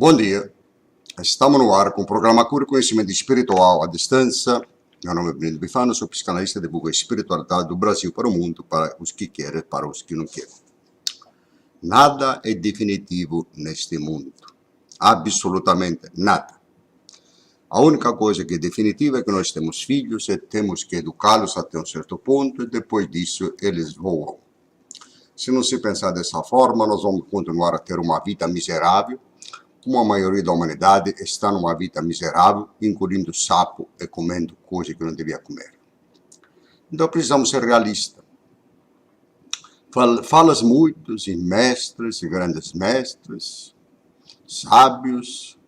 Bom dia, estamos no ar com o programa Cura Conhecimento Espiritual à Distância. Meu nome é Breno Bifano, sou psicanalista e divulgo a espiritualidade do Brasil para o mundo, para os que querem e para os que não querem. Nada é definitivo neste mundo, absolutamente nada. A única coisa que é definitiva é que nós temos filhos e temos que educá-los até um certo ponto e depois disso eles voam. Se não se pensar dessa forma, nós vamos continuar a ter uma vida miserável, como a maioria da humanidade está numa vida miserável, engolindo sapo e comendo coisa que não devia comer. Então precisamos ser realistas. Falas muitos em mestres e grandes mestres, sábios,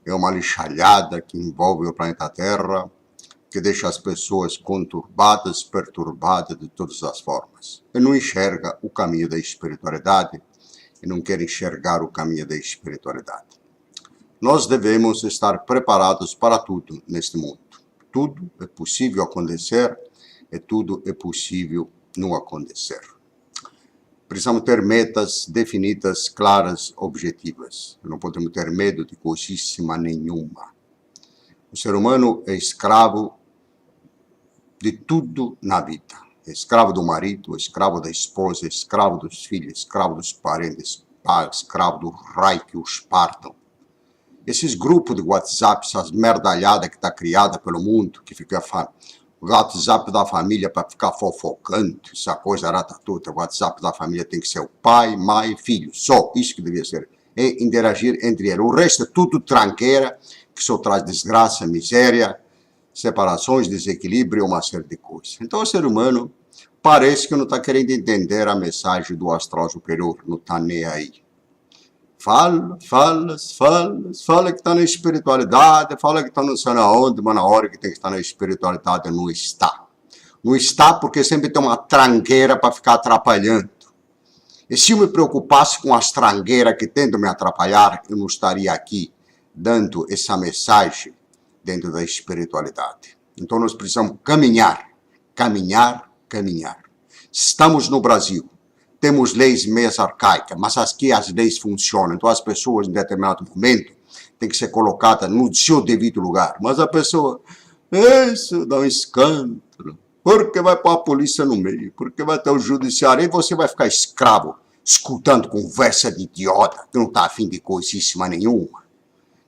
é uma lixalhada que envolve o planeta Terra, que deixa as pessoas conturbadas, perturbadas de todas as formas. E não enxerga o caminho da espiritualidade, e não quer enxergar o caminho da espiritualidade. Nós devemos estar preparados para tudo neste mundo. Tudo é possível acontecer e tudo é possível não acontecer. Precisamos ter metas definidas, claras, objetivas. Não podemos ter medo de coisíssima nenhuma. O ser humano é escravo de tudo na vida. Escravo do marido, escravo da esposa, escravo dos filhos, escravo dos parentes, escravo do raio que os partam. Esses grupos de WhatsApp, essas merdalhadas que está criada pelo mundo, que fica o WhatsApp da família para ficar fofocando, essa coisa ratatuta, o WhatsApp da família tem que ser o pai, mãe, filho, só isso que devia ser, é interagir entre eles. O resto é tudo tranqueira, que só traz desgraça, miséria, separações, desequilíbrio e uma série de coisas. Então o ser humano parece que não está querendo entender a mensagem do astral superior, não está nem aí. Fala que está na espiritualidade, fala que está não sei aonde, mas na hora que tem que estar na espiritualidade não está. Não está porque sempre tem uma tranqueira para ficar atrapalhando. E se eu me preocupasse com as tranqueiras que tentam me atrapalhar, eu não estaria aqui dando essa mensagem dentro da espiritualidade. Então nós precisamos caminhar. Estamos no Brasil, temos leis meias arcaicas, mas aqui as leis funcionam. Então as pessoas em determinado momento têm que ser colocadas no seu devido lugar. Mas a pessoa, isso dá um escândalo, porque vai pôr a polícia no meio, porque vai ter o judiciário, e você vai ficar escravo, escutando conversa de idiota, que não está afim de coisíssima nenhuma.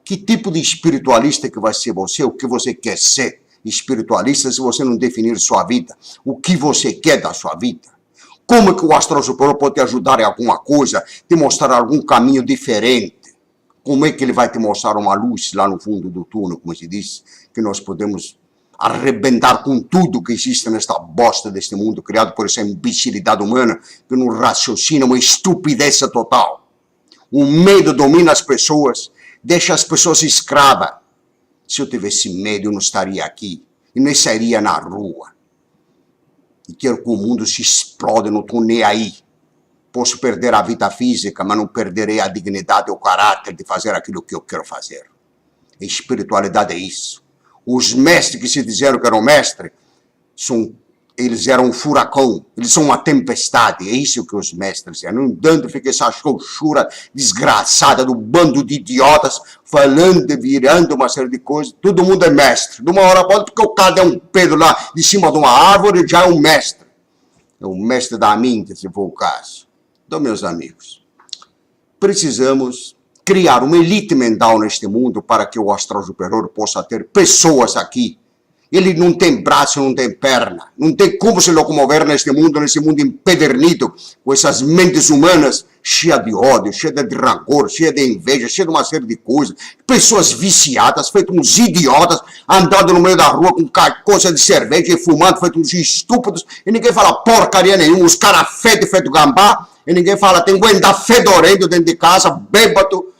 Que tipo de espiritualista que vai ser você? O que você quer ser espiritualista se você não definir sua vida? O que você quer da sua vida? Como que o astral superior pode te ajudar em alguma coisa, te mostrar algum caminho diferente? Como é que ele vai te mostrar uma luz lá no fundo do túnel, como se diz, que nós podemos arrebentar com tudo que existe nesta bosta deste mundo criado por essa imbecilidade humana que não raciocina, uma estupidez total. O medo domina as pessoas, deixa as pessoas escravas. Se eu tivesse medo, eu não estaria aqui. E nem sairia na rua. E quero que o mundo se explode, não estou nem aí. Posso perder a vida física, mas não perderei a dignidade ou o caráter de fazer aquilo que eu quero fazer. A espiritualidade é isso. Os mestres que se disseram que eram mestres, eles eram um furacão, eles são uma tempestade, é isso que os mestres eram. No entanto, fica essa xoxura desgraçada do bando de idiotas, falando e virando uma série de coisas. Todo mundo é mestre. De uma hora para outra, porque o cara deu um pedo lá de cima de uma árvore, já é um mestre. É o mestre da mente, se for o caso. Então, meus amigos, precisamos criar uma elite mental neste mundo para que o astral superior possa ter pessoas aqui. Ele não tem braço, não tem perna, não tem como se locomover nesse mundo empedernido, com essas mentes humanas cheias de ódio, cheias de rancor, cheias de inveja, cheias de uma série de coisas. Pessoas viciadas, feitos uns idiotas, andando no meio da rua com coisa de cerveja e fumando, feitos uns estúpidos, e ninguém fala porcaria nenhuma, os caras feito gambá, e ninguém fala, tem que andar fedorento dentro de casa, bêbado.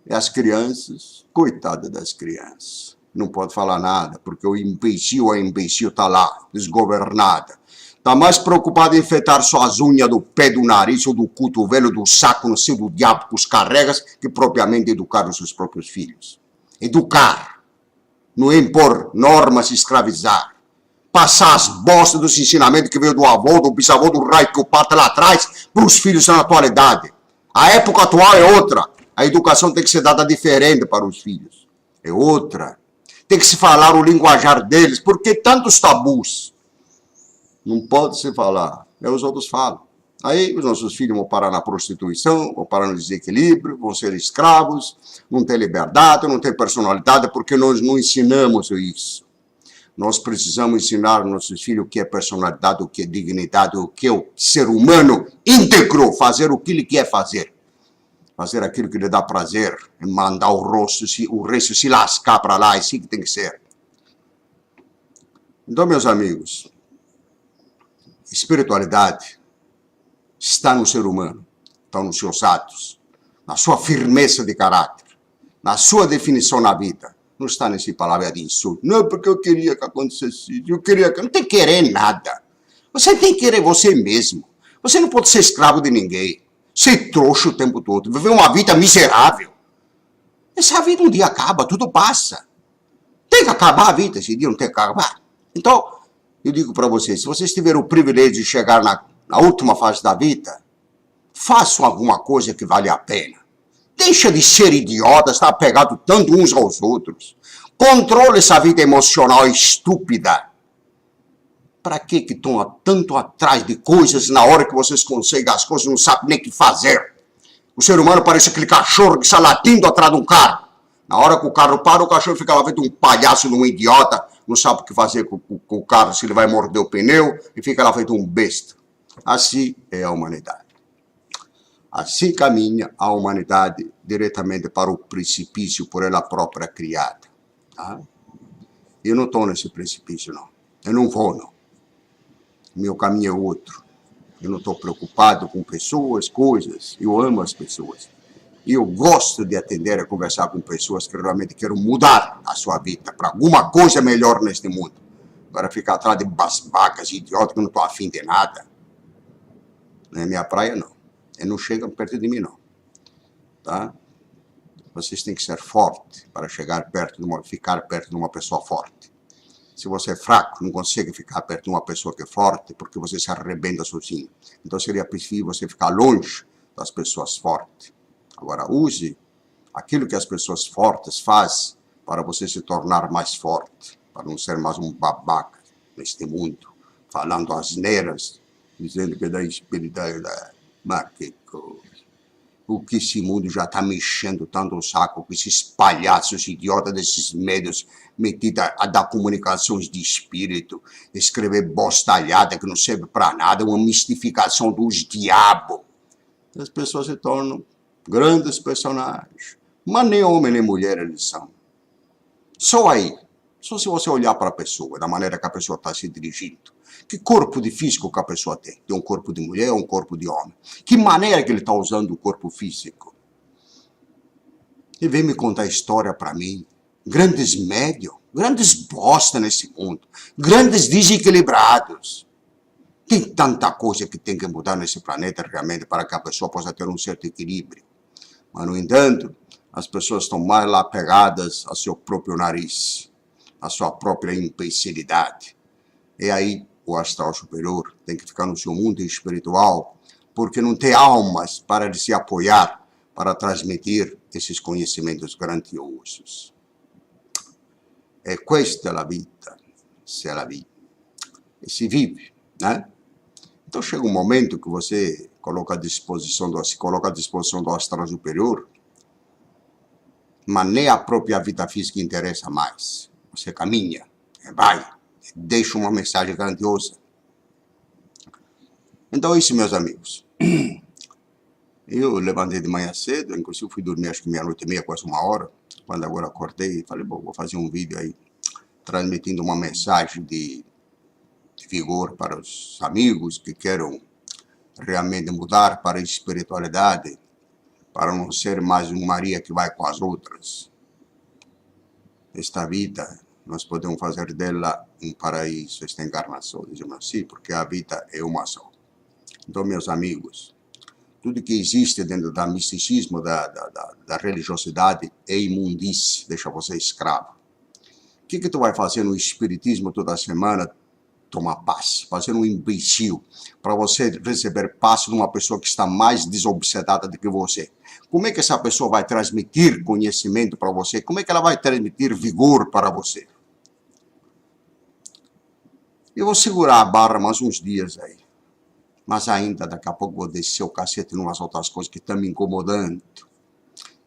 E as crianças, coitada das crianças. Não pode falar nada, porque o imbecil, a imbecil está lá, desgovernada. Está mais preocupada em enfeitar suas unhas do pé, do nariz, ou do cotovelo, do saco, não sei do diabo que os carregas, que propriamente educar os seus próprios filhos. Educar, não é impor normas e escravizar. Passar as bostas dos ensinamentos que veio do avô, do bisavô, do raio que o pata lá atrás, para os filhos na atualidade. A época atual é outra. A educação tem que ser dada diferente para os filhos. É outra. Tem que se falar o linguajar deles. Por que tantos tabus? Não pode se falar. Os outros falam. Aí os nossos filhos vão parar na prostituição, vão parar no desequilíbrio, vão ser escravos, não tem liberdade, não tem personalidade, porque nós não ensinamos isso. Nós precisamos ensinar aos nossos filhos o que é personalidade, o que é dignidade, o que é o ser humano íntegro, fazer o que ele quer fazer. Fazer aquilo que lhe dá prazer, e mandar o resto se lascar para lá, é assim que tem que ser. Então, meus amigos, espiritualidade está no ser humano, está nos seus atos, na sua firmeza de caráter, na sua definição na vida. Não está nesse palavra de insulto. Não, porque eu queria que acontecesse, eu queria que... Não tem que querer nada. Você tem que querer você mesmo. Você não pode ser escravo de ninguém. Ser trouxa o tempo todo, viver uma vida miserável. Essa vida um dia acaba, tudo passa. Tem que acabar a vida, esse dia não tem que acabar. Então, eu digo para vocês, se vocês tiverem o privilégio de chegar na última fase da vida, façam alguma coisa que vale a pena. Deixa de ser idiota, estar pegado tanto uns aos outros. Controle essa vida emocional estúpida. Para que estão tanto atrás de coisas na hora que vocês conseguem as coisas, não sabem nem o que fazer? O ser humano parece aquele cachorro que está latindo atrás de um carro. Na hora que o carro para, o cachorro fica lá feito um palhaço, um idiota, não sabe o que fazer com o carro, se ele vai morder o pneu, e fica lá feito um besta. Assim é a humanidade. Assim caminha a humanidade diretamente para o precipício por ela própria criada. Tá? Eu não estou nesse precipício, não. Eu não vou, não. Meu caminho é outro. Eu não estou preocupado com pessoas, coisas. Eu amo as pessoas. E eu gosto de atender e conversar com pessoas que realmente querem mudar a sua vida para alguma coisa melhor neste mundo. Agora ficar atrás de basbacas, idiotas, que eu não estou afim de nada. Não é minha praia, não. Eles não chegam perto de mim, não. Tá? Vocês têm que ser fortes para ficar perto de uma pessoa forte. Se você é fraco, não consegue ficar perto de uma pessoa que é forte, porque você se arrebenta sozinho. Então seria preferível você ficar longe das pessoas fortes. Agora, use aquilo que as pessoas fortes fazem para você se tornar mais forte, para não ser mais um babaca neste mundo, falando asneiras, dizendo que é da espiritualidade. Mas que coisa. O que esse mundo já está mexendo tanto o saco com esses palhaços idiotas desses médios metidos a dar comunicações de espírito, escrever bostalhada que não serve para nada, uma mistificação dos diabos. As pessoas se tornam grandes personagens, mas nem homem nem mulher eles são. Só aí, só se você olhar para a pessoa, da maneira que a pessoa está se dirigindo. Que corpo de físico que a pessoa tem? Tem um corpo de mulher ou um corpo de homem? Que maneira que ele está usando o corpo físico? E vem me contar história para mim. Grandes médios, grandes bosta nesse mundo, grandes desequilibrados. Tem tanta coisa que tem que mudar nesse planeta realmente para que a pessoa possa ter um certo equilíbrio. Mas, no entanto, as pessoas estão mais lá pegadas ao seu próprio nariz, à sua própria imbecilidade. E aí, o astral superior tem que ficar no seu mundo espiritual, porque não tem almas para se apoiar, para transmitir esses conhecimentos grandiosos. É questa la vita, c'est la vie. E se vive, né? Então chega um momento que você se coloca à disposição do astral superior, mas nem a própria vida física interessa mais. Você caminha, vai, deixa uma mensagem grandiosa. Então é isso, meus amigos. Eu levantei de manhã cedo, inclusive fui dormir acho que meia-noite e meia, quase uma hora. Quando agora acordei, falei, bom, vou fazer um vídeo aí, transmitindo uma mensagem de vigor para os amigos que queiram realmente mudar para a espiritualidade, para não ser mais um Maria que vai com as outras. Esta vida, nós podemos fazer dela um paraíso, esta encarnação, dizemos assim, porque a vida é uma só. Então, meus amigos, tudo que existe dentro do misticismo, da religiosidade, é imundície, deixa você escravo. O que tu vai fazer no espiritismo toda semana, tomar passe, para ser um imbecil, para você receber passe de uma pessoa que está mais desobsedada do que você. Como é que essa pessoa vai transmitir conhecimento para você? Como é que ela vai transmitir vigor para você? Eu vou segurar a barra mais uns dias aí. Mas ainda daqui a pouco vou descer o cacete em umas outras coisas que estão me incomodando.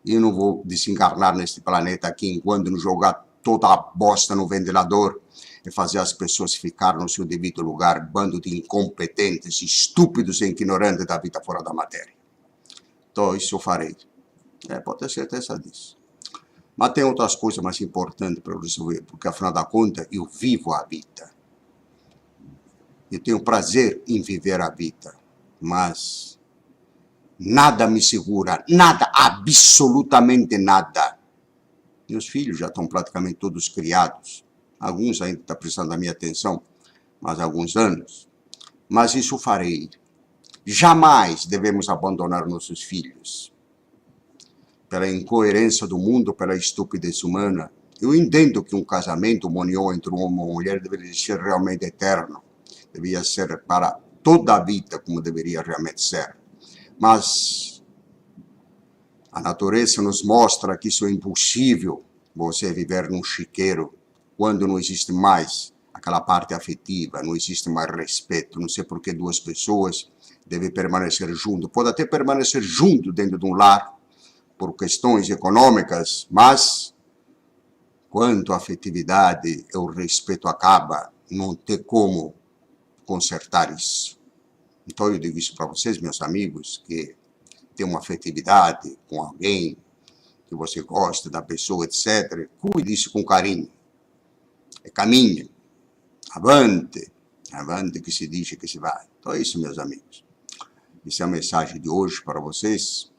E eu não vou desencarnar neste planeta aqui enquanto não jogar toda a bosta no ventilador e fazer as pessoas ficarem no seu devido lugar, bando de incompetentes, estúpidos e ignorantes da vida fora da matéria. Então, isso eu farei. Pode ter certeza disso. Mas tem outras coisas mais importantes para eu resolver, porque afinal da conta eu vivo a vida. Eu tenho prazer em viver a vida, mas nada me segura, nada, absolutamente nada. Meus filhos já estão praticamente todos criados. Alguns ainda estão precisando da minha atenção, mas há alguns anos. Mas isso farei. Jamais devemos abandonar nossos filhos. Pela incoerência do mundo, pela estupidez humana, eu entendo que um casamento, uma união entre um homem e uma mulher deveria ser realmente eterno. Deveria ser para toda a vida, como deveria realmente ser. Mas a natureza nos mostra que isso é impossível, você viver num chiqueiro, quando não existe mais aquela parte afetiva, não existe mais respeito. Não sei por que duas pessoas devem permanecer juntas. Pode até permanecer juntos dentro de um lar, por questões econômicas, mas quando a afetividade e o respeito acaba, não tem como consertar isso. Então eu digo isso para vocês, meus amigos, que tem uma afetividade com alguém, que você gosta da pessoa, etc. Cuide disso com carinho. Caminhe. Avante. Avante que se diz que se vai. Então é isso, meus amigos. Essa é a mensagem de hoje para vocês.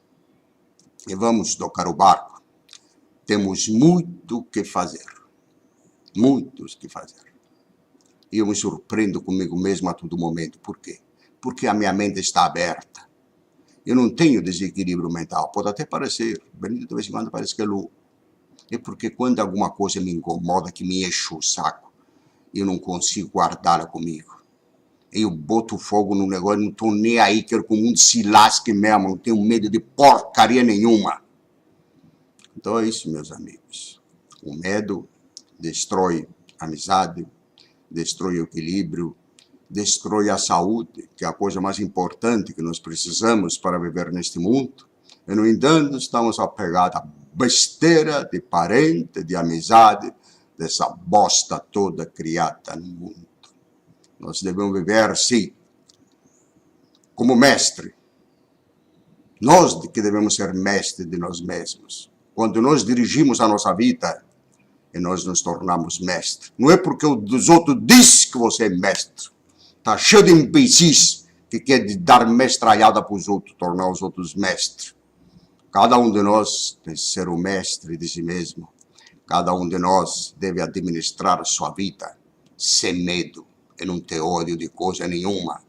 E vamos tocar o barco. Temos muito o que fazer. Muitos que fazer. E eu me surpreendo comigo mesmo a todo momento. Por quê? Porque a minha mente está aberta. Eu não tenho desequilíbrio mental. Pode até parecer. Benito, de vez em quando parece que é louco. É porque quando alguma coisa me incomoda, que me enche o saco, eu não consigo guardá-la comigo. Eu boto fogo no negócio, não estou nem aí, quero que o mundo se lasque mesmo, não tenho medo de porcaria nenhuma. Então é isso, meus amigos. O medo destrói a amizade, destrói o equilíbrio, destrói a saúde, que é a coisa mais importante que nós precisamos para viver neste mundo. E, no entanto, estamos apegados à besteira de parente, de amizade, dessa bosta toda criada no mundo. Nós devemos viver, sim, como mestre. Nós que devemos ser mestres de nós mesmos. Quando nós dirigimos a nossa vida, e nós nos tornamos mestres. Não é porque os outros dizem que você é mestre. Está cheio de imbecis que quer dar mestralhada para os outros, tornar os outros mestres. Cada um de nós tem que ser o mestre de si mesmo. Cada um de nós deve administrar a sua vida sem medo e não ter ódio de coisa nenhuma,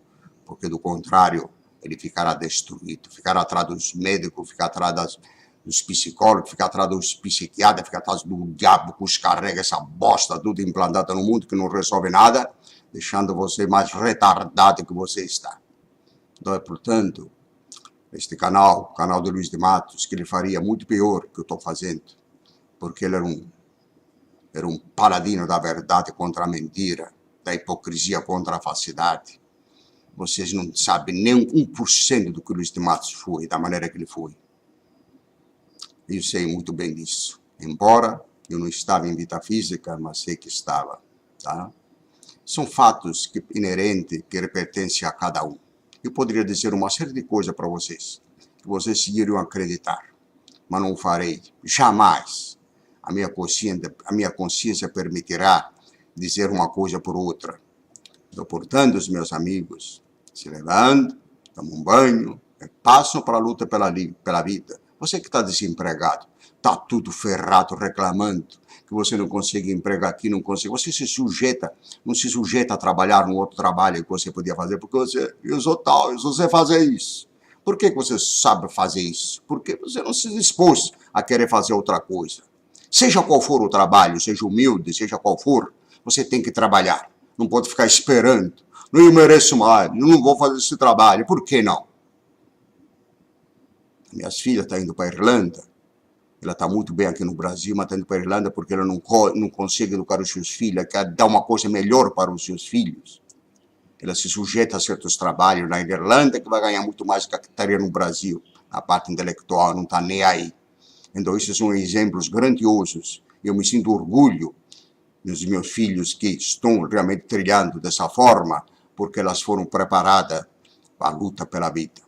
porque do contrário ele ficará destruído, ficará atrás dos médicos, ficará atrás dos psicólogos, ficará atrás dos psiquiatras, ficará atrás do diabo que os carrega essa bosta tudo implantada no mundo que não resolve nada, deixando você mais retardado que você está. Então, portanto, este canal, o canal de Luiz de Matos, que ele faria muito pior que eu estou fazendo, porque ele era um paladino da verdade contra a mentira, da hipocrisia contra a falsidade. Vocês não sabem nem 1% do que o Luiz de Matos foi, da maneira que ele foi. Eu sei muito bem disso. Embora eu não estava em metafísica, mas sei que estava. Tá? São fatos inerentes, que pertencem a cada um. Eu poderia dizer uma série de coisas para vocês, que vocês iriam acreditar, mas não o farei. Jamais a minha consciência permitirá dizer uma coisa por outra. Então, portanto, os meus amigos se levantam, tomam um banho, passam para a luta pela vida. Você que está desempregado, está tudo ferrado, reclamando, que você não consegue emprego aqui, não consegue. Você não se sujeita a trabalhar num outro trabalho que você podia fazer, porque eu sou tal, eu só sei fazer isso. Por que você sabe fazer isso? Porque você não se dispôs a querer fazer outra coisa. Seja qual for o trabalho, seja humilde, seja qual for, você tem que trabalhar. Não pode ficar esperando. Não, eu mereço mais, não vou fazer esse trabalho. Por que não? Minhas filhas estão indo para a Irlanda. Ela está muito bem aqui no Brasil, mas está indo para a Irlanda porque ela não consegue educar os seus filhos, ela quer dar uma coisa melhor para os seus filhos. Ela se sujeita a certos trabalhos na Irlanda que vai ganhar muito mais do que estaria no Brasil. A parte intelectual não está nem aí. Então, esses são exemplos grandiosos. Eu me sinto orgulho dos meus filhos que estão realmente trilhando dessa forma, porque elas foram preparadas para a luta pela vida.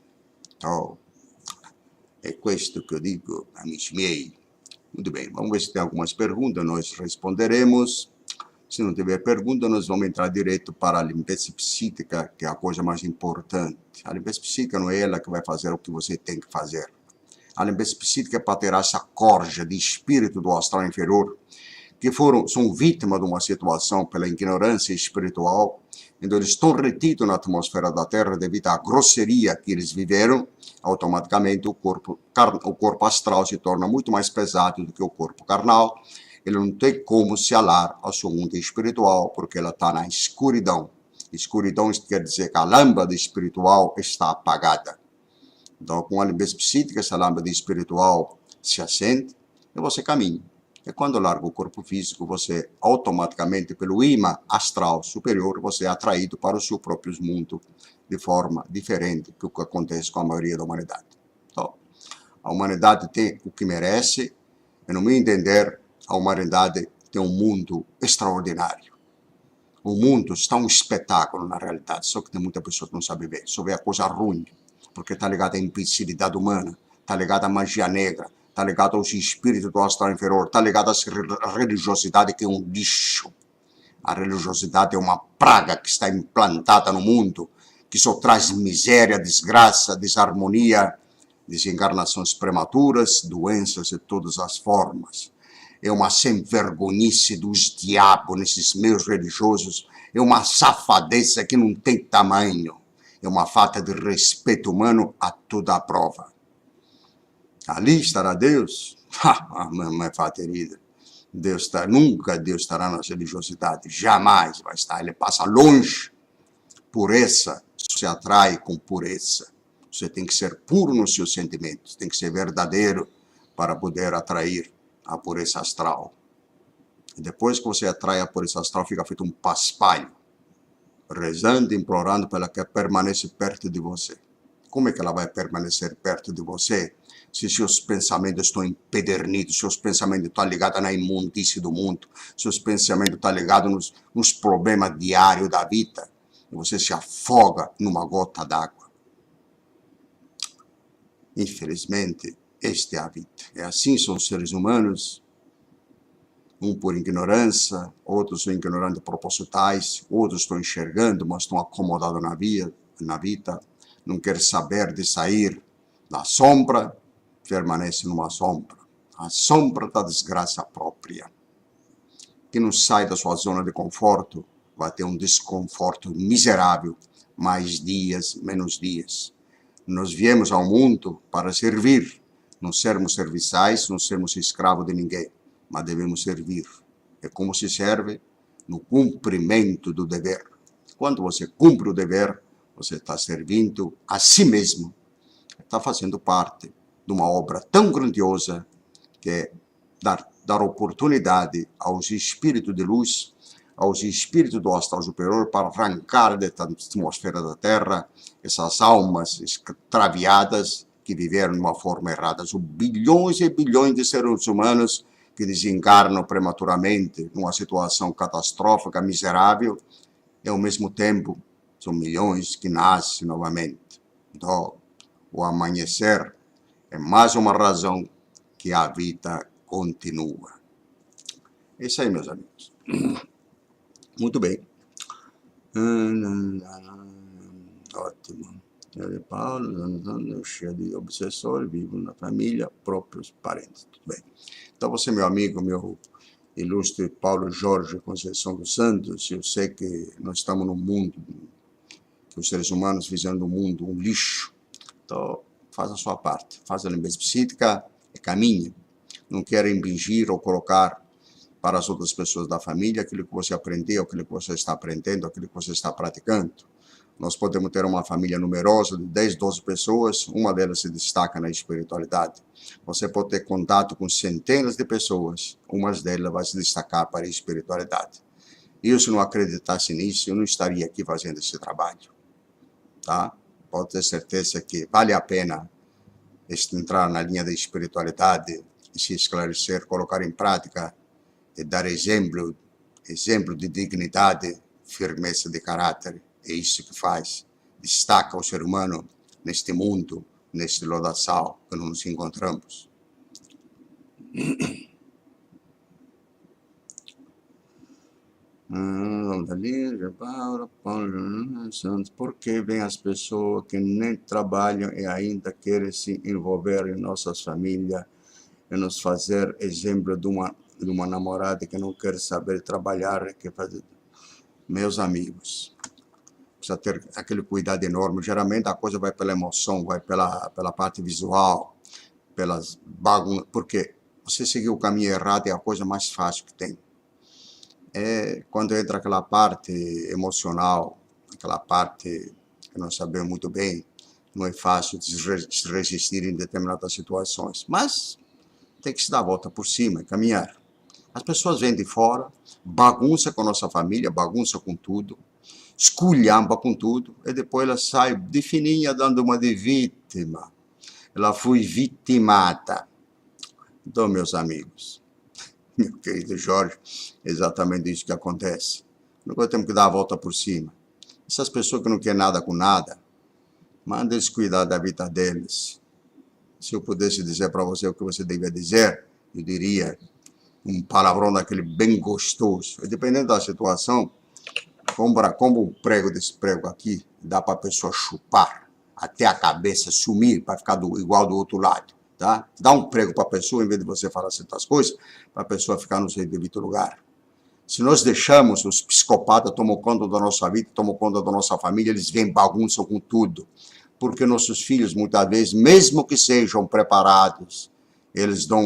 Então, é questo que eu digo, amici miei. Muito bem, vamos ver se tem algumas perguntas, nós responderemos. Se não tiver pergunta, nós vamos entrar direto para a limpeza psíquica, que é a coisa mais importante. A limpeza psíquica não é ela que vai fazer o que você tem que fazer. A limpeza psíquica é para ter essa corja de espírito do astral inferior, que são vítimas de uma situação pela ignorância espiritual, então eles estão retidos na atmosfera da Terra devido à grosseria que eles viveram. Automaticamente o corpo astral se torna muito mais pesado do que o corpo carnal. Ele não tem como se alar ao seu mundo espiritual, porque ela está na escuridão. Escuridão quer dizer que a lâmpada espiritual está apagada. Então, com a limpeza psíquica, essa lâmpada espiritual se acende e você caminha. E quando larga o corpo físico, você automaticamente, pelo imã astral superior, você é atraído para o seu próprio mundo de forma diferente do que acontece com a maioria da humanidade. Então, a humanidade tem o que merece, e no meu entender, a humanidade tem um mundo extraordinário. O mundo está um espetáculo na realidade, só que tem muita pessoa que não sabe ver, só vê a coisa ruim, porque está ligada à imbecilidade humana, está ligada à magia negra, está ligado aos espíritos do astral inferior, está ligado à religiosidade, que é um lixo. A religiosidade é uma praga que está implantada no mundo, que só traz miséria, desgraça, desarmonia, desencarnações prematuras, doenças de todas as formas. É uma sem-vergonhice dos diabos nesses meios religiosos, é uma safadeza que não tem tamanho, é uma falta de respeito humano a toda a prova. Ali estará Deus? Mamãe querida, nunca Deus estará na religiosidade, jamais vai estar, ele passa longe. Pureza se atrai com pureza. Você tem que ser puro nos seus sentimentos, tem que ser verdadeiro para poder atrair a pureza astral. E depois que você atrai a pureza astral, fica feito um paspalho, rezando, implorando para que ela permaneça perto de você. Como é que ela vai permanecer perto de você se seus pensamentos estão empedernidos, seus pensamentos estão ligados na imundície do mundo, seus pensamentos estão ligados nos problemas diários da vida, e você se afoga numa gota d'água? Infelizmente, esta é a vida. É assim são os seres humanos, um por ignorância, outros são ignorantes propositais, outros estão enxergando, mas estão acomodados na vida, não querem saber de sair da sombra, permanece numa sombra. A sombra da desgraça própria. Quem não sai da sua zona de conforto vai ter um desconforto miserável, mais dias, menos dias. Nós viemos ao mundo para servir, não sermos serviçais, não sermos escravos de ninguém, mas devemos servir. É como se serve no cumprimento do dever. Quando você cumpre o dever, você está servindo a si mesmo, está fazendo parte de uma obra tão grandiosa que é dar oportunidade aos espíritos de luz, aos espíritos do astral superior para arrancar da atmosfera da Terra essas almas extraviadas que viveram de uma forma errada. São bilhões e bilhões de seres humanos que desencarnam prematuramente numa situação catastrófica, miserável, e ao mesmo tempo são milhões que nascem novamente. Então, o amanhecer é mais uma razão que a vida continua. É isso aí, meus amigos. Muito bem. Ótimo. Eu, Paulo, cheio de obsessor, vivo na família, próprios parentes. Tudo bem. Então, você, meu amigo, meu ilustre Paulo Jorge Conceição dos Santos, eu sei que nós estamos num mundo que os seres humanos fizeram do mundo um lixo. Então, faça a sua parte. Faça a limpeza psíquica e caminhe. Não quero impingir ou colocar para as outras pessoas da família aquilo que você aprendeu, aquilo que você está aprendendo, aquilo que você está praticando. Nós podemos ter uma família numerosa de 10, 12 pessoas, uma delas se destaca na espiritualidade. Você pode ter contato com centenas de pessoas, uma delas vai se destacar para a espiritualidade. E se eu não acreditasse nisso, eu não estaria aqui fazendo esse trabalho. Tá? Pode ter certeza que vale a pena entrar na linha da espiritualidade, se esclarecer, colocar em prática e dar exemplo de dignidade, firmeza de caráter. É isso que faz, destaca o ser humano neste mundo, neste lodaçal que nos encontramos. Porque vem as pessoas que nem trabalham e ainda querem se envolver em nossas famílias e nos fazer exemplo de uma namorada que não quer saber trabalhar, que faz... Meus amigos, precisa ter aquele cuidado enorme. Geralmente a coisa vai pela emoção, vai pela parte visual, pelas bagunças, porque você seguir o caminho errado é a coisa mais fácil que tem. É quando entra aquela parte emocional, aquela parte que nós sabemos muito bem, não é fácil de se resistir em determinadas situações, mas tem que se dar a volta por cima e caminhar. As pessoas vêm de fora, bagunça com a nossa família, bagunça com tudo, esculhamba com tudo, e depois ela sai de fininha dando uma de vítima. Ela foi vitimada. Então, meus amigos, meu querido Jorge, é exatamente isso que acontece. Nós temos que dar a volta por cima. Essas pessoas que não querem nada com nada, manda eles cuidar da vida deles. Se eu pudesse dizer para você o que você devia dizer, eu diria um palavrão daquele bem gostoso. E dependendo da situação, como o prego desse prego aqui, dá para a pessoa chupar até a cabeça sumir, para ficar igual do outro lado. Tá? Dá um prego para a pessoa, em vez de você falar certas coisas, para a pessoa ficar no seu devido lugar. Se nós deixamos, os psicopatas tomam conta da nossa vida, tomam conta da nossa família, eles vêm bagunçam com tudo. Porque nossos filhos, muitas vezes, mesmo que sejam preparados, eles dão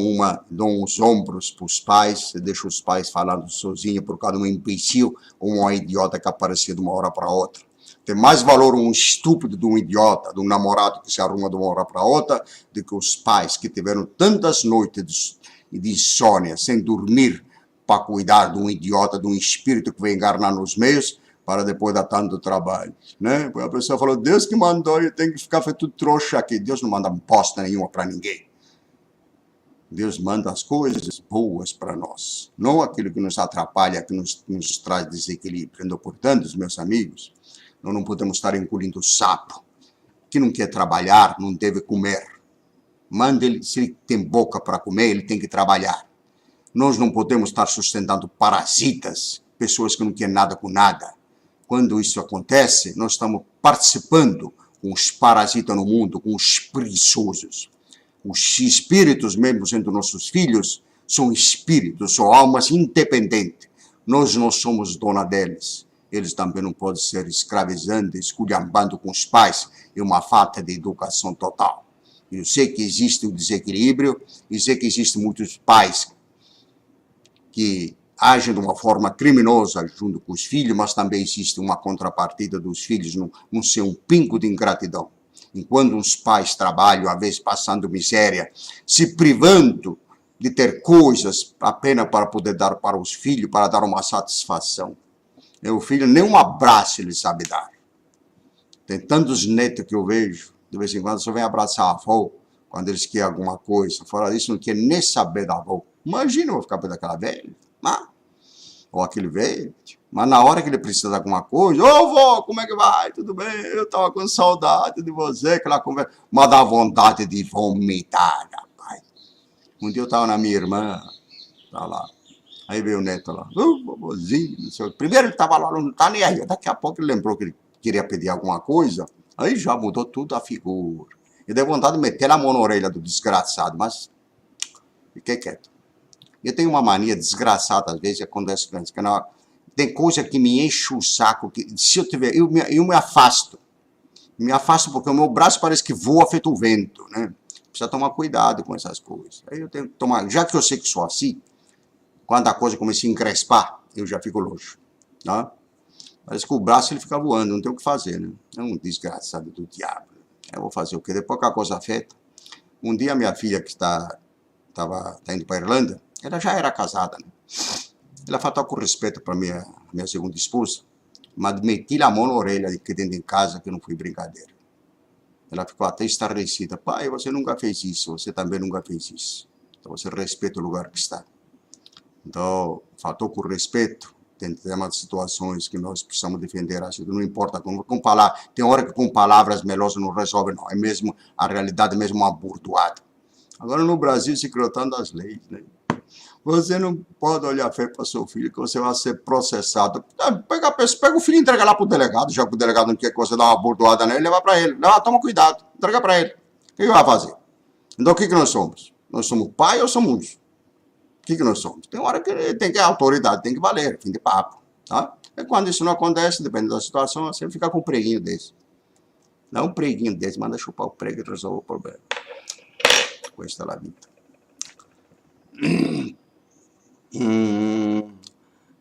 os ombros para os pais, deixam os pais falando sozinhos por causa de um imbecil ou uma idiota que apareceu de uma hora para outra. Tem mais valor um estúpido de um idiota, de um namorado que se arruma de uma hora para outra, do que os pais que tiveram tantas noites de insônia, sem dormir, para cuidar de um idiota, de um espírito que vem encarnar nos meios, para depois dar tanto trabalho, né? A pessoa falou, Deus que mandou, eu tenho que ficar feito trouxa aqui. Deus não manda bosta nenhuma para ninguém. Deus manda as coisas boas para nós, não aquilo que nos atrapalha, que nos traz desequilíbrio. Então, portanto, meus amigos, nós não podemos estar engolindo sapo, que não quer trabalhar, não deve comer. Manda ele, se ele tem boca para comer, ele tem que trabalhar. Nós não podemos estar sustentando parasitas, pessoas que não querem nada com nada. Quando isso acontece, nós estamos participando com os parasitas no mundo, com os preguiçosos. Os espíritos, mesmo sendo nossos filhos, são espíritos, são almas independentes. Nós não somos dona deles. Eles também não podem ser escravizando, esculhambando com os pais. É uma falta de educação total. Eu sei que existe um desequilíbrio, e sei que existem muitos pais que agem de uma forma criminosa junto com os filhos, mas também existe uma contrapartida dos filhos não ser um pingo de ingratidão. Enquanto os pais trabalham, às vezes passando miséria, se privando de ter coisas apenas para poder dar para os filhos, para dar uma satisfação. E o filho nem um abraço ele sabe dar. Tem tantos netos que eu vejo, de vez em quando só vem abraçar a avó, quando eles querem alguma coisa. Fora disso, não quer nem saber da avó. Imagina eu vou ficar perto daquela velha, ou aquele velho. Mas na hora que ele precisa de alguma coisa, ô vô, como é que vai? Tudo bem? Eu estava com saudade de você, aquela conversa. Mas dá vontade de vomitar, rapaz. Um dia eu estava na minha irmã, tá lá. Aí veio o neto lá, vovozinho, não sei o que. Primeiro ele estava lá, não tá nem aí. Daqui a pouco ele lembrou que ele queria pedir alguma coisa, aí já mudou tudo a figura. E deu vontade de meter a mão na orelha do desgraçado, mas fiquei quieto. Eu tenho uma mania desgraçada, às vezes, acontece com isso, que não, tem coisa que me enche o saco, que se eu tiver, eu me afasto. Me afasto porque o meu braço parece que voa feito o vento, né? Precisa tomar cuidado com essas coisas. Aí eu tenho que tomar, já que eu sei que sou assim, Quando a coisa começa a encrespar, eu já fico longe. Tá? Parece que o braço ele fica voando, não tem o que fazer, né? É um desgraçado do diabo. Eu vou fazer o quê? Depois que a coisa afeta. Um dia a minha filha que tá indo para Irlanda, ela já era casada, né? Ela faltou com respeito para minha segunda esposa, mas meti a mão na orelha aqui dentro de casa que não foi brincadeira. Ela ficou até estarrecida. Pai, você nunca fez isso, você também nunca fez isso. Então você respeita o lugar que está. Então, faltou com respeito. Tem temas, situações que nós precisamos defender, assim, não importa com palavras. Tem hora que com palavras melhores não resolve, não. É mesmo a realidade, mesmo uma burdoada. Agora no Brasil se criou tantas leis, né? Você não pode olhar feio para seu filho, que você vai ser processado. Pega o filho e entrega lá para o delegado, já que o delegado não quer que você dê uma bordoada nele, leva para ele. Leva, toma cuidado, entrega para ele. O que ele vai fazer? Então o que nós somos? Nós somos pai ou somos? O que nós somos? Tem hora que tem que a autoridade tem que valer, fim de papo. Tá? E quando isso não acontece, dependendo da situação, você fica com um preguinho desse. Não um preguinho desse, manda chupar o prego e resolve o problema. Questa é a vida.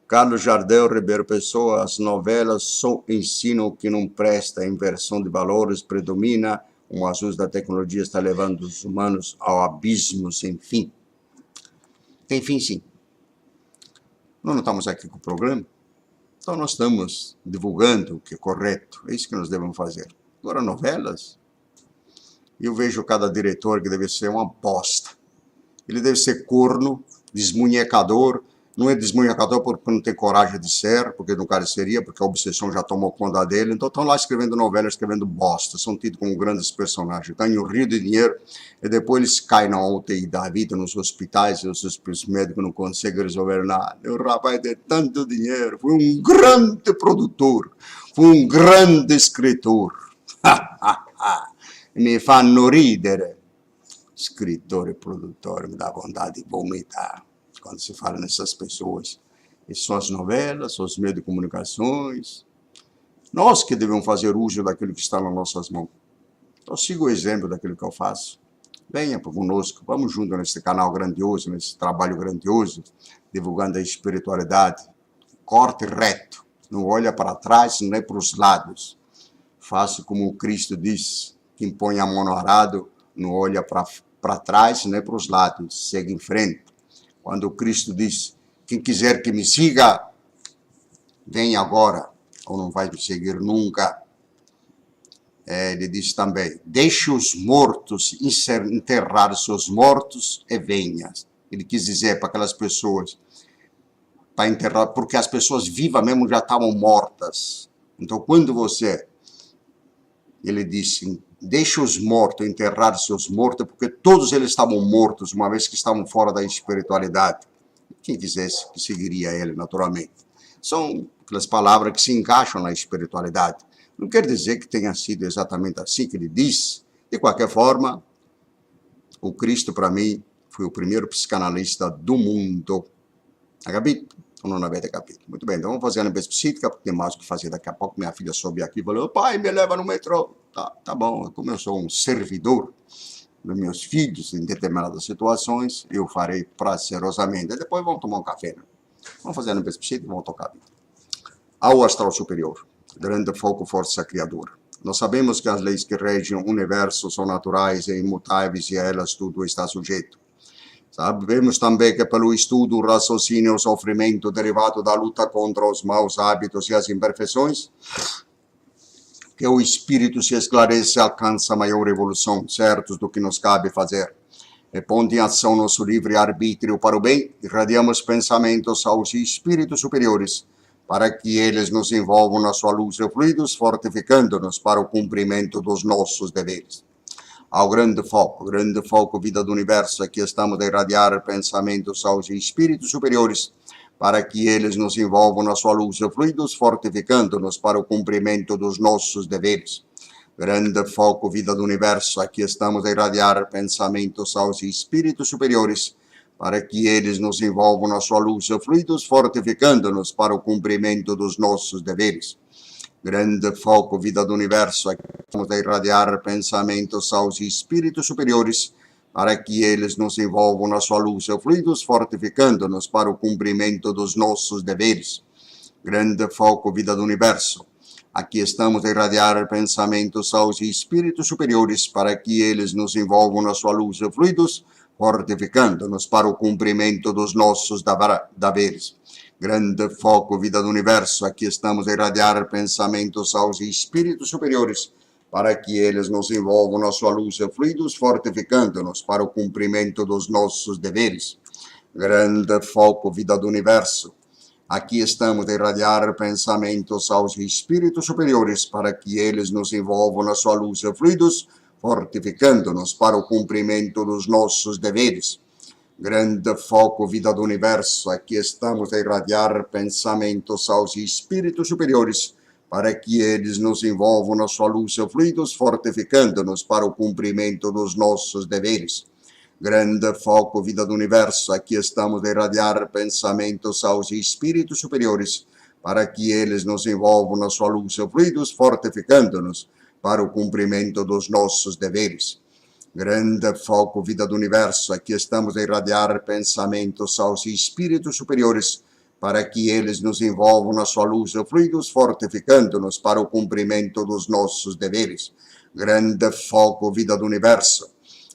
Carlos Jardel Ribeiro Pessoa, as novelas só ensinam o que não presta, a inversão de valores predomina, o abuso da tecnologia está levando os humanos ao abismo sem fim. Tem fim, sim. Nós não estamos aqui com o programa, então nós estamos divulgando o que é correto, é isso que nós devemos fazer. Agora, novelas, eu vejo cada diretor que deve ser uma bosta. Ele deve ser corno, desmunhecador, não é desmunhecador porque não tem coragem de ser, porque não careceria, porque a obsessão já tomou conta dele, então estão lá escrevendo novelas, escrevendo bosta, são tidos como grandes personagens, ganham um rio de dinheiro, e depois eles caem na UTI da vida, nos hospitais, e os médicos não conseguem resolver nada. O rapaz tem tanto dinheiro, foi um grande produtor, foi um grande escritor. Mi fanno ridere. Escritor e produtor, me dá vontade de vomitar quando se fala nessas pessoas. E são as novelas, são os meios de comunicações. Nós que devemos fazer uso daquilo que está nas nossas mãos. Então siga o exemplo daquilo que eu faço. Venha conosco, vamos junto nesse canal grandioso, nesse trabalho grandioso, divulgando a espiritualidade. Corte reto, não olha para trás, nem para os lados. Faça como o Cristo disse, quem põe a mão no arado, não olha para trás, nem para os lados, segue em frente. Quando o Cristo diz, quem quiser que me siga, vem agora, ou não vai me seguir nunca. Ele diz também, deixe os mortos enterrar seus mortos e venha. Ele quis dizer para aquelas pessoas, para enterrar, porque as pessoas vivas mesmo já estavam mortas. Então, quando ele disse, deixe os mortos enterrar seus mortos, porque todos eles estavam mortos, uma vez que estavam fora da espiritualidade. Quem quisesse, que seguiria ele, naturalmente. São aquelas palavras que se encaixam na espiritualidade. Não quer dizer que tenha sido exatamente assim que ele disse. De qualquer forma, o Cristo, para mim, foi o primeiro psicanalista do mundo. Tá capito? Ou não avete capito? Muito bem, então vamos fazer uma específica, porque tem mais o que fazer. Daqui a pouco minha filha sobe aqui e falou, pai, me leva no metrô. Tá bom, como eu sou um servidor dos meus filhos em determinadas situações, eu farei prazerosamente. E depois vamos tomar um café, né? Vamos fazer uma específica e vamos tocar a vida. Ao astral superior, grande foco, força criadora. Nós sabemos que as leis que regem o universo são naturais e imutáveis e a elas tudo está sujeito. Sabemos também que pelo estudo, o raciocínio e o sofrimento derivado da luta contra os maus hábitos e as imperfeições, que o espírito se esclarece e alcança maior evolução, certos do que nos cabe fazer. E pondo em ação nosso livre-arbítrio para o bem, irradiamos pensamentos aos espíritos superiores, para que eles nos envolvam na sua luz e fluidos, fortificando-nos para o cumprimento dos nossos deveres. Ao grande foco, vida do universo, aqui estamos a irradiar pensamentos aos espíritos superiores, para que eles nos envolvam na sua luz e fluidos, fortificando-nos para o cumprimento dos nossos deveres. Grande foco, vida do universo, aqui estamos a irradiar pensamentos aos espíritos superiores, para que eles nos envolvam na sua luz e fluidos, fortificando-nos para o cumprimento dos nossos deveres. Grande foco, vida do universo, aqui estamos a irradiar pensamentos aos espíritos superiores, para que eles nos envolvam na sua luz e fluidos, fortificando-nos para o cumprimento dos nossos deveres. Grande foco, vida do universo. Aqui estamos a irradiar pensamentos aos espíritos superiores para que eles nos envolvam na sua luz e fluidos, fortificando-nos para o cumprimento dos nossos deveres. Grande foco, vida do universo. Aqui estamos a irradiar pensamentos aos espíritos superiores para que eles nos envolvam na sua luz e fluidos, fortificando-nos para o cumprimento dos nossos deveres. Grande foco, vida do universo. Aqui estamos a irradiar pensamentos aos espíritos superiores para que eles nos envolvam na sua luz e fluidos, fortificando-nos para o cumprimento dos nossos deveres. Grande foco, vida do universo. Aqui estamos a irradiar pensamentos aos espíritos superiores para que eles nos envolvam na sua luz e fluidos, fortificando-nos para o cumprimento dos nossos deveres. Grande foco, vida do universo. Aqui estamos a irradiar pensamentos aos espíritos superiores para que eles nos envolvam na sua luz e fluidos, fortificando-nos para o cumprimento dos nossos deveres. Grande foco, vida do universo. Aqui estamos a irradiar pensamentos aos espíritos superiores para que eles nos envolvam na sua luz e fluidos, fortificando-nos para o cumprimento dos nossos deveres. Grande foco, vida do universo.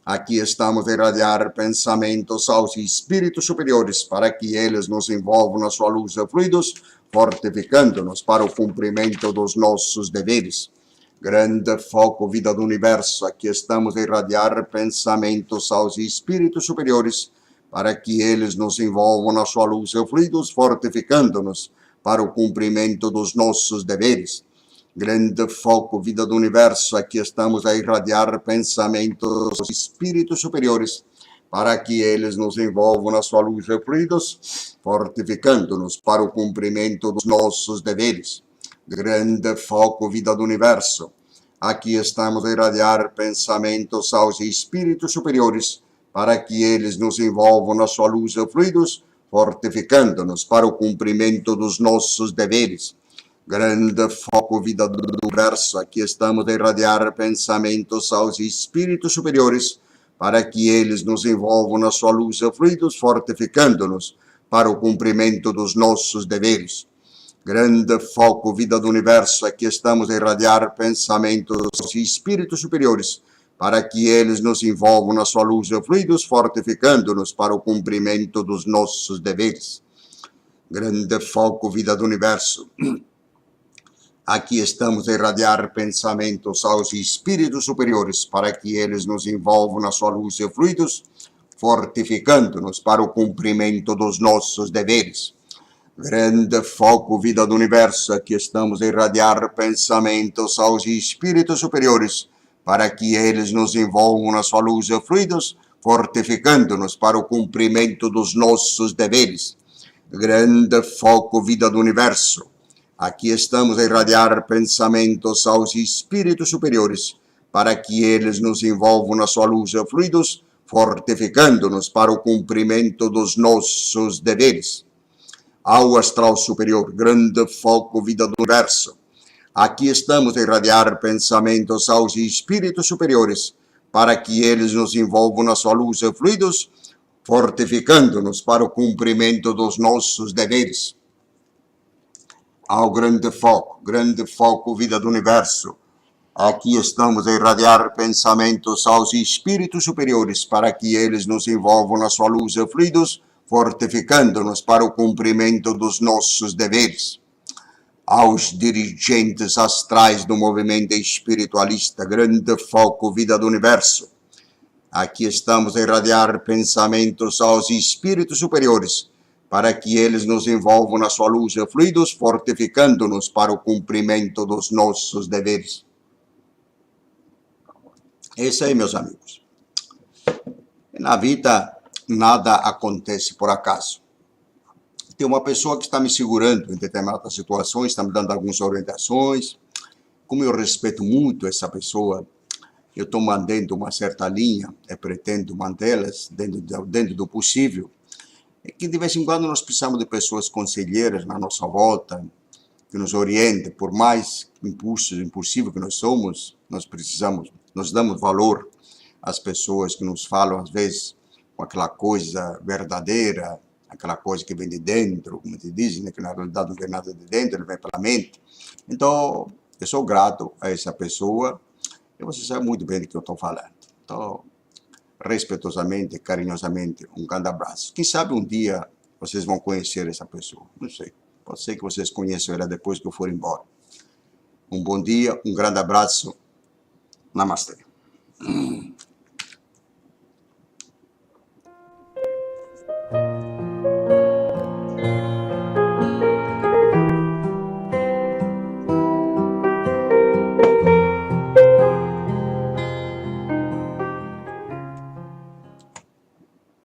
Aqui estamos a irradiar pensamentos aos espíritos superiores para que eles nos envolvam na sua luz e fluidos, fortificando-nos para o cumprimento dos nossos deveres. Grande foco, vida do universo. Aqui estamos a irradiar pensamentos aos espíritos superiores para que eles nos envolvam na sua luz e fluidos, fortificando-nos para o cumprimento dos nossos deveres. Grande foco, vida do universo. Aqui estamos a irradiar pensamentos aos espíritos superiores para que eles nos envolvam na sua luz e fluidos, fortificando-nos para o cumprimento dos nossos deveres. Grande foco, vida do universo. Aqui estamos a irradiar pensamentos aos espíritos superiores para que eles nos envolvam na sua luz e fluidos, fortificando-nos para o cumprimento dos nossos deveres. Grande foco, vida do universo. Aqui estamos a irradiar pensamentos aos espíritos superiores para que eles nos envolvam na sua luz e fluidos, fortificando-nos para o cumprimento dos nossos deveres. Grande foco, vida do universo. Aqui estamos a irradiar pensamentos aos espíritos superiores para que eles nos envolvam na sua luz e fluidos, fortificando-nos para o cumprimento dos nossos deveres. Grande foco, vida do universo. Aqui estamos a irradiar pensamentos aos espíritos superiores para que eles nos envolvam na sua luz e fluidos, fortificando-nos para o cumprimento dos nossos deveres. Grande foco, vida do universo. Aqui estamos a irradiar pensamentos aos espíritos superiores para que eles nos envolvam na sua luz e fluidos, fortificando-nos para o cumprimento dos nossos deveres. Grande foco, vida do universo. Aqui estamos a irradiar pensamentos aos espíritos superiores para que eles nos envolvam na sua luz e fluidos, fortificando-nos para o cumprimento dos nossos deveres. Ao astral superior, grande foco, vida do universo. Aqui estamos a irradiar pensamentos aos espíritos superiores para que eles nos envolvam na sua luz e fluidos, fortificando-nos para o cumprimento dos nossos deveres. Ao grande foco, vida do universo. Aqui estamos a irradiar pensamentos aos espíritos superiores para que eles nos envolvam na sua luz e fluidos, fortificando-nos para o cumprimento dos nossos deveres. Aos dirigentes astrais do movimento espiritualista, grande foco, vida do universo. Aqui estamos a irradiar pensamentos aos espíritos superiores para que eles nos envolvam na sua luz e fluidos, fortificando-nos para o cumprimento dos nossos deveres. É isso aí, meus amigos. Na vida, nada acontece por acaso. Tem uma pessoa que está me segurando em determinadas situações, está me dando algumas orientações. Como eu respeito muito essa pessoa, eu estou mantendo uma certa linha, pretendo mantê-las dentro do possível. É que de vez em quando nós precisamos de pessoas conselheiras na nossa volta, que nos orientem, por mais impulsivos que nós somos, nós damos valor as pessoas que nos falam, às vezes, com aquela coisa verdadeira, aquela coisa que vem de dentro, como te dizem, né, que na realidade não vem nada de dentro, ele vem pela mente. Então, eu sou grato a essa pessoa, e você sabe muito bem do que eu estou falando. Então, respeitosamente, carinhosamente, um grande abraço. Quem sabe um dia vocês vão conhecer essa pessoa, não sei. Pode ser que vocês conheçam ela depois que eu for embora. Um bom dia, um grande abraço. Namastê.